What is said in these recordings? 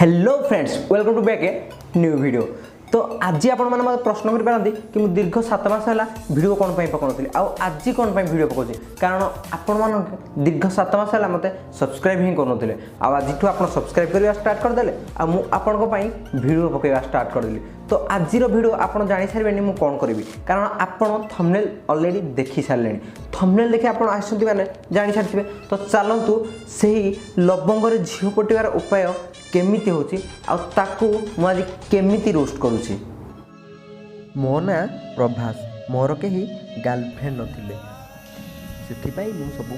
Hello friends welcome to back a new video. तो आज आपण मैंने मतलब प्रश्न कर पारती कि मुझे दीर्घ 7 मास है वीडियो कौन पकाउली आज कौन वीडियो पकाऊँ कारण आपण मान दीर्घ 7 मास है मत सब्सक्राइब ही करूँ आज आप सब्सक्राइब करवा स्टार्ट करदे आपण वीडियो पकड़ा स्टार्ट करदेली। तो आज वीडियो आपड़ जानी सारे मुझे कौन करी कारण आपण थंबनेल ऑलरेडी देखी सारे थंबनेल देखि आप आसती मैंने जानी सारी। तो चलतु से लवंग झील पटिवार उपाय केमिति होची ताकू मुझे केमिति रोस्ट करुची। मो ना प्रभास मोर कहीं गर्लफ्रेंड नथिले से सब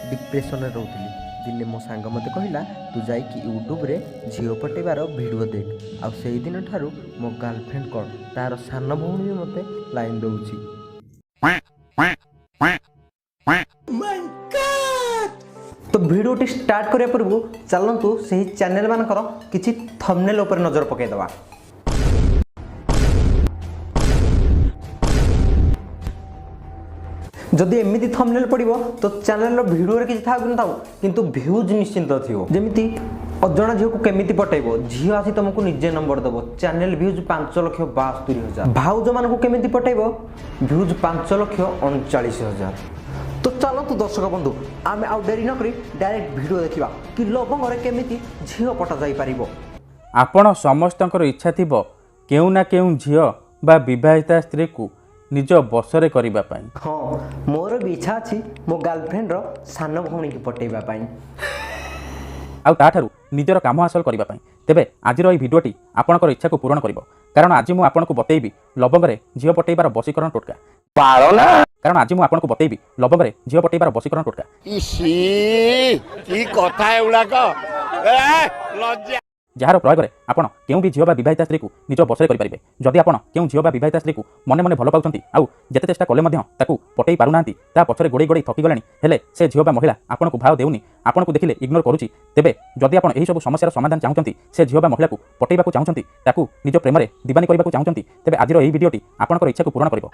डिप्रेशन रोली। दिने मो सांग मत कहला तू जाइकी यूट्यूब रे झील पटेबार वीडियो देख से दिन ठारू मो गर्लफ्रेंड कौन तार सान भौणी भी मते लाइन दउची। तो वीडियो स्टार्ट करने पूर्व चलतु से चैनल मानकर किसी थंबनेल उपर नजर पकईदवा। जदि एमती थंबनेल पड़ो तो चैनल वीडियो रे किसी था किंतु व्यूज निश्चिंत थी जमी अजणा झील को केमिति पटेबो झी आसी तुमको निजे नंबर दबो चैनल व्यूज 5,72,000 भाउज मान को केमिति पटेबो व्यूज 5,39,000। तो चलतु दर्शक बंधु आम आउ डेरी नक डायरेक्ट वीडियो देखा कि लवंग केमिति झील पटा जाई पारिबो। आपण समस्तंकर इच्छा थिबो केउ ना केउ झील बा विवाहिता स्त्री को निज बसरे करिबा पाई। हाँ मोर भी इच्छा अछि मो गर्लफ्रेंड रो सान भौणी की पटेबा पाई आउ ताठारु निजर काम हासिल करिबा पाई। तेबे आजिर एई भिडियोटी आपनकर इच्छा को पूर्ण करिवो कारण आज मु आपनको बतेइबी लवंग रे झील पटेइबार बसीकरण टोटका कारण आज मुझे आपको बतेइबी लवंग रे झील पटेइबार बसीकरण टोटका। जार प्रयोग में आपड़ क्यों भी झील विवाहिता स्त्री को निज बसरे करेंगे जदि आप क्यों झील विवाहिता स्त्री को मने मने भल पाउछंती आउ जेते चेष्टा कले ताकू पटेई पारुनांती ता पछरे गोड़े गोड़े थकी गलेनी हेले से झील महिला आपन को भाव देउनी आपन को देखिले इग्नोर करूची। तेबे जदि आप एही सब समस्यार समाधान चाहूचंती से झील महिला को पटेइबा को चाहूचंती ताकू निज प्रेम रे दीवानी करबा को चाहूचंती तेबे आजिर एही वीडियोटी आपनकर इच्छा को पूर्ण करिवो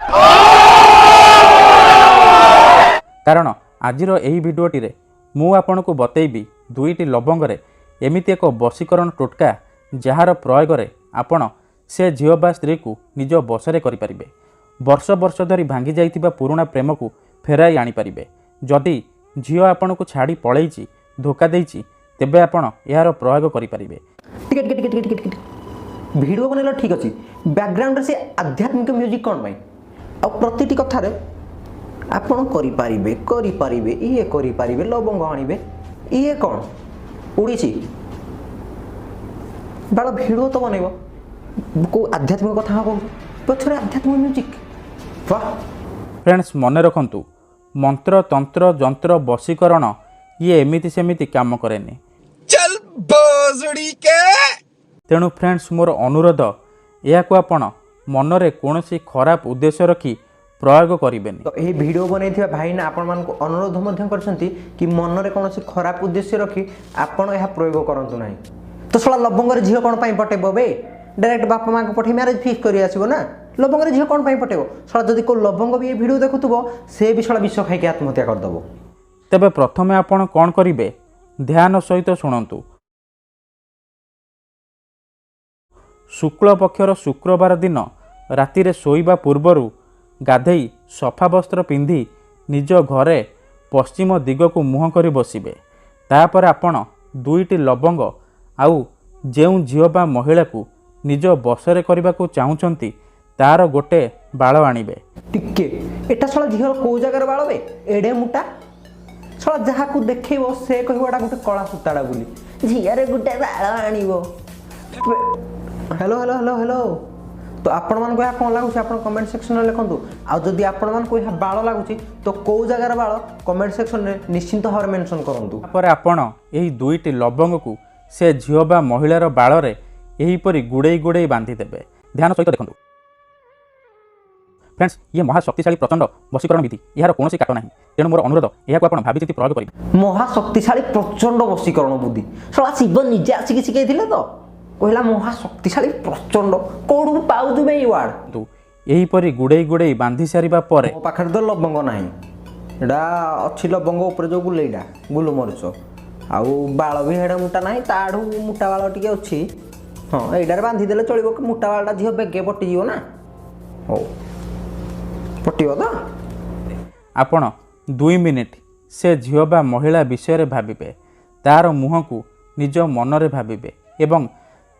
कारण आजिर एही वीडियोटी रे मु आपन को बतेइबी दुईटी लवंग रे एमिति एक बसीकरण टोटका जार प्रयोग में आपण से झील बा स्त्री को निज बसरे करें वर्ष वर्ष धरी भांगी जाइतिबा पुराना प्रेम को फेराई आनीपारे। जदि झील आपण को छाड़ी पलैची धोखा देइची तेबे आपण यार प्रयोग करें। वीडियो बनैला ठीक अच्छी बैकग्राउंड से आध्यात्मिक म्यूजिक कौन पाई आ प्रति कथार आपण करें ये करें लवंग आनिबे ये कौन उड़ीसी बाल भिड़ तो बनइब को आध्यात्मिक कथा कहूँ पछरे आध्यात्मिक म्यूजिक वाह। फ्रेंड्स मने रखंतु मंत्र तंत्र जंत्र बसीकरण ये एमिति सेमिति काम करेनी चल बजड़ी के। तेणु फ्रेंड्स मोर अनुरोध या को आपण मनरे कोनोसी खराब उद्देश्य रखी प्रयोग करें। तो यही वीडियो बनई भाई ना आपण मान को अनुरोध करछंती कि मन रे कोनोसी खराब उद्देश्य रखी आपण यह प्रयोग करंतु नाही। तो सला लवंग रे झील कोन पई पटेबो बे डायरेक्ट बापा मां को पठे मैरिज फिक्स करी आसीबो ना लवंग रे झील कोन पई पटेबो सला जदी को लवंग भी ये वीडियो देखुतबो से भी सला विश्व खाई के आत्महत्या कर दबो। तबे प्रथमे आपण कोन करिवे ध्यान सहित शुणंतु। शुक्ल पक्षर शुक्रवार दिन राति रे सोइबा पूर्वरु गाधेई सफा वस्त्र पिंधि निज घरे पश्चिम दिग को मुह करी बसिबे। तापर आपण दुईटी लवंग आउ जेउ झील बा महिला को निज बसरे करबा को चाहूचंती तार गोटे बाळ आनिबे। टिके एटा सला झील को जगह बाळ बे एडे मुटा सला जहा को देखैबो से कहबो एटा गोटे कळा सुताडा बोली झियारे गोटे बाळ आनिबो। हेलो हेलो हेलो हेलो तो आपण मान को कौन लगुच आप कमेंट सेक्शन में लिखु आदि आपण मान को यह बाल लगुच तो कौ जगार बाल कमेंट सेक्शन में निश्चिंत भाव मेंशन करंतु। पर आपण एही दुईटी लवंग को से झील बा महिलार बाल रे एही परी गुड़े गुड़े बांधि देबे। ध्यान सहित देखंतु फ्रेंड्स ये महाशक्तिशाली प्रचंड बसीकरण विधि यार कोनोसी काट नाही तेणु मोर अनुरोध या को आपण भाबी चिंती प्रयोग करिवे। महाशक्तिशाली प्रचंड बसीकरण बुद्धि सला शिव निजे आसिक शिखैथिले तो कहला महाशक्तिशाली प्रचंड कौड़ पाऊँ बे वार्ड तो यही परी गुड़े गुड़े बांधि सारिबा परे पाखे तो लवंग ना एटा अच्छी लवंग उपर जो गुलेटा गुलमरीच आउ बाल भी हेड मोटा ना ताड़ू मोटा बाल टी अच्छी हाँ यहीटार बांधिदेले चलो कि मोटा बालटा झील बेगे पटिज ना हो पटिब तो ଆପଣ 2 ମିନିଟ୍ ସେ ଝିଅ ବା ମହିଳା ବିଷୟରେ ଭାବିବେ ତାର ମୁହଁକୁ ନିଜ ମନରେ ଭାବିବେ ଏବଂ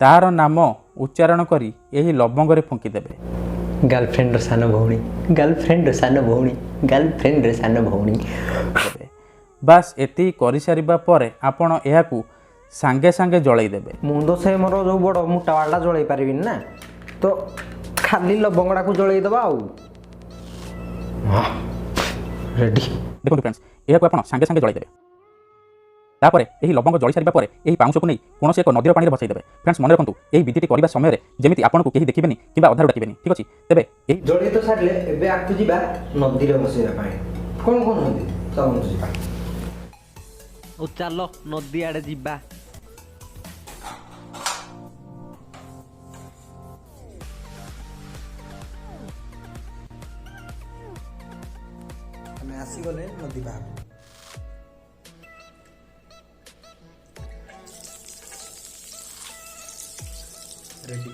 ତାର ନାମ ଉଚ୍ଚାରଣ କରି ଏହି ଲବଙ୍ଗରେ ଫୁଙ୍କିଦେବେ। गर्लफ्रेंड सान भौणी गर्लफ्रेंड सान भौणी गर्लफ्रेंड सान भौणी ବାସ୍ ଏତିକି କରିସାରିବା ପରେ ଆପଣ ଏହାକୁ ସାଙ୍ଗେ ସାଙ୍ଗେ ଜଳେଇ ଦେବେ। ମୁଁ ତ ସେ ମୋର ଯେଉଁ ବଡ଼ ମୋଟା ବାଳଟା ଜଳେଇ ପାରିବିନି ନା ତ ଖାଲି ଲବଙ୍ଗଟାକୁ ଜଳେଇ ଦେବା ଆଉ ରେଡ଼ି। ଦେଖନ୍ତୁ ଫ୍ରେଣ୍ଡସ୍ ଏହାକୁ ଆପଣ ସାଙ୍ଗେ ସାଙ୍ଗେ ଜଳେଇ ଦେବେ। ତାପରେ ଏହି ଲବଙ୍ଗ ଜଳି ସାରିବା ପରେ ଏହି ପାଉଁଶକୁ ନେଇ କୌଣସି ଏକ ନଦୀର ପାଣିରେ ଭସାଇ ଦେବେ। ଫ୍ରେଣ୍ଡସ୍ ମନେ ରଖନ୍ତୁ ଏହି ବିଧିଟି କରିବା ସମୟରେ ଯେମିତି ଆପଣଙ୍କୁ କେହି ଦେଖିବେନି କିମ୍ବା ଅଧାରୁ ଡାକିବେନି ଠିକ୍ ଅଛି। ତେବେ ଏହି ଜଳେଇ ତ ସାରିଲେ ଏବେ ଆକୁ ଯିବା ନଦୀରେ ଭସେଇବା ପାଇଁ କ'ଣ କହୁଛନ୍ତି ଚାଲନ୍ତୁ ଯିବା ଆଉ ଚାଲ ନଦୀ ଆଡ଼େ ଯିବା। ଆମେ ଆସିଗଲେ ନଦୀ ବାହାରକୁ ରେଡ଼ି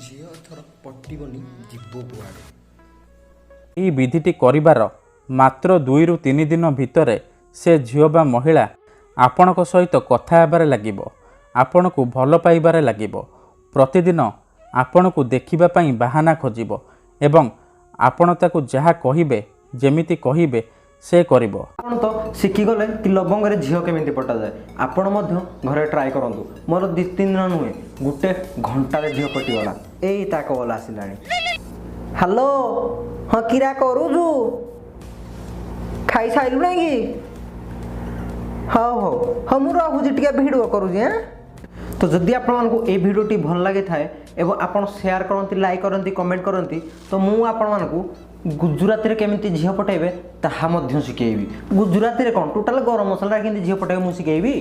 ଝିଅ ଏଥର ପଟିବନି ଯିବ କୁଆଡ଼େ। ଏହି ବିଧିଟି କରିବାର ମାତ୍ର 2ରୁ 3 ଦିନ ଭିତରେ ସେ ଝିଅ ବା ମହିଳା ଆପଣଙ୍କ ସହିତ କଥା ହେବାରେ ଲାଗିବ, ଆପଣଙ୍କୁ ଭଲ ପାଇବାରେ ଲାଗିବ, ପ୍ରତିଦିନ ଆପଣଙ୍କୁ ଦେଖିବା ପାଇଁ ବାହାନା ଖୋଜିବ ଏବଂ ଆପଣ ତାକୁ ଯାହା କହିବେ ଯେମିତି କହିବେ ସେ କରିବ। ଆପଣ ତ ଶିଖିଗଲେ କି ଲବଙ୍ଗରେ ଝିଅ କେମିତି ପଟାଯାଏ। ଆପଣ ମଧ୍ୟ ଘରେ ଟ୍ରାଏ କରନ୍ତୁ। ମୋର 2-3 ଦିନ ନୁହେଁ ଗୋଟେ ଘଣ୍ଟାରେ ଝିଅ ପଟିଗଲା। ଏଇ ତା କଲ୍ ଆସିଲାଣି। ହ୍ୟାଲୋ ହଁ କିରା କରୁଛୁ ଖାଇସାରିଲୁ ନାଇଁ କି? ହଉ ହଉ ହଉ ମୁଁ ରହୁଛି ଟିକେ ଭିଡ଼ିଓ କରୁଛି ଆଁ। ତ ଯଦି ଆପଣମାନଙ୍କୁ এই ଭିଡ଼ିଓଟି ଭଲ ଲାଗିଥାଏ ଏବଂ ଆପଣ ସେୟାର କରନ୍ତି ଲାଇକ୍ କରନ୍ତି କମେଣ୍ଟ କରନ୍ତି ତ ମୁଁ ଆପଣମାନଙ୍କୁ ଗୁଜୁରାତିରେ କେମିତି ଝିଅ ପଟାଇବେ ତାହା ମଧ୍ୟ ଶିଖେଇବି। ଗୁଜୁରାତିରେ କ'ଣ ଟୋଟାଲ ଗରମ ମସଲା କେମିତି ଝିଅ ପଟାଇବେ ମୁଁ ଶିଖେଇବି।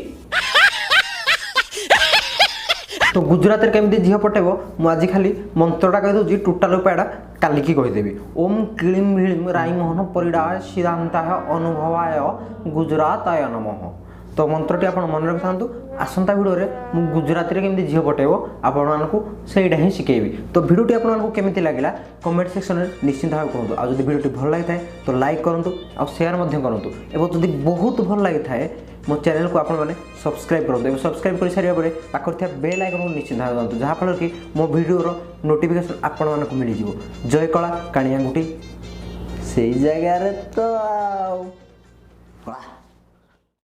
ତ ଗୁଜୁରାତିରେ କେମିତି ଝିଅ ପଟାଇବ ମୁଁ ଆଜି ଖାଲି ମନ୍ତ୍ରଟା କହିଦେଉଛି ଟୋଟାଲ ଉପାୟଟା କାଲିକି କହିଦେବି। ଓମ୍ କ୍ଳିಂ ଭୀମ ରାଇ ମୋହନ ପରିଡ଼ାୟ ସିଦ୍ଧାନ୍ତାୟ ଅନୁଭବାୟ ଗୁଜୁରାତାୟ ନମଃ। ତ ମନ୍ତ୍ରଟି ଆପଣ ମନେ ରଖିଥାନ୍ତୁ। ଆସନ୍ତା ଭିଡ଼ିଓରେ ମୁଁ ଗୁଜୁରାତିରେ କେମିତି ଝିଅ ପଟାଇବ ଆପଣମାନଙ୍କୁ ସେଇଟା ହିଁ ଶିଖେଇବି। ତ ଭିଡ଼ିଓଟି ଆପଣମାନଙ୍କୁ କେମିତି ଲାଗିଲା କମେଣ୍ଟ ସେକ୍ସନରେ ନିଶ୍ଚିନ୍ତ ଭାବେ କୁହନ୍ତୁ। ଆଉ ଯଦି ଭିଡ଼ିଓଟି ଭଲ ଲାଗିଥାଏ ତ ଲାଇକ୍ କରନ୍ତୁ ଆଉ ସେୟାର ମଧ୍ୟ କରନ୍ତୁ ଏବଂ ଯଦି ବହୁତ ଭଲ ଲାଗିଥାଏ ମୋ ଚ୍ୟାନେଲକୁ ଆପଣମାନେ ସବସ୍କ୍ରାଇବ୍ କରନ୍ତୁ ଏବଂ ସବସ୍କ୍ରାଇବ୍ କରିସାରିବା ପରେ ପାଖରେ ଥିବା ବେଲ୍ ଆଇକନ୍କୁ ନିଶ୍ଚିନ୍ତ ଭାବେ ଦାବନ୍ତୁ ଯାହାଫଳରେ କି ମୋ ଭିଡ଼ିଓର ନୋଟିଫିକେସନ୍ ଆପଣମାନଙ୍କୁ ମିଳିଯିବ। ଜୟ କଳା କାଣିଆଙ୍ଗୁଠି ସେଇ ଜାଗାରେ ତ ଆଉ